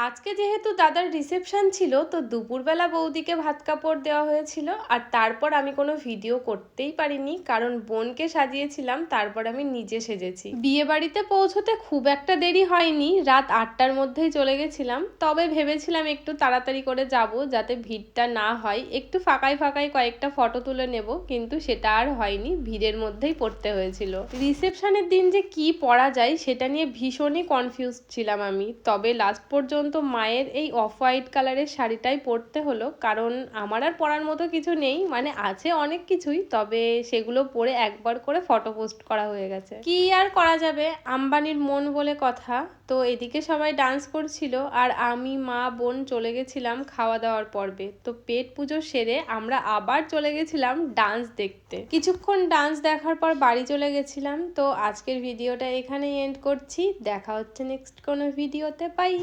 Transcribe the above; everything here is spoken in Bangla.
আজকে যেহেতু দাদার রিসেপশন ছিল তো দুপুরবেলা বৌদিকে ভাত কাপড় দেওয়া হয়েছিল, আর তারপর আমি কোনো ভিডিও করতেই পারিনি কারণ বোনকে সাজিয়েছিলাম, তারপর আমি নিজে সেজেছি। বিয়ে বাড়িতে পৌঁছতে খুব একটা দেরি হয়নি, রাত 8টার মধ্যেই চলে গেছিলাম। তবে ভেবেছিলাম একটু তাড়াতাড়ি করে যাব যাতে ভিড়টা না হয়, একটু ফাঁকায় ফাঁকায় কয়েকটা ফটো তুলে নেব, কিন্তু সেটা আর হয়নি, ভিড়ের মধ্যেই পড়তে হয়েছিল। রিসেপশনের দিন যে কি পরা যায় সেটা নিয়ে ভীষণই কনফিউজ ছিলাম আমি, তবে লাস্ট পর্যন্ত মায়ের এই অফ হোয়াইট কালারের শাড়িটাই পরতে হলো, কারণ আমার আর পরার মতো কিছু নেই, মানে আছে অনেক কিছুই, তবে সেগুলো পরে একবার করে ফটো পোস্ট করা হয়ে গেছে। কি আর করা যাবে, আম্বানির মন বলে কথা। তো এদিকে সবাই ডান্স করছিল আর আমি মা বোন চলে গেছিলাম খাওয়া দাওয়ার পর্বে। তো পেট পুজো সেরে আমরা আবার চলে গেছিলাম ডান্স দেখতে। কিছুক্ষণ ডান্স দেখার পর বাড়ি চলে গেছিলাম। তো আজকের ভিডিওটা এখানেই এন্ড করছি, দেখা হচ্ছে নেক্সট কোনো ভিডিওতে, বাই।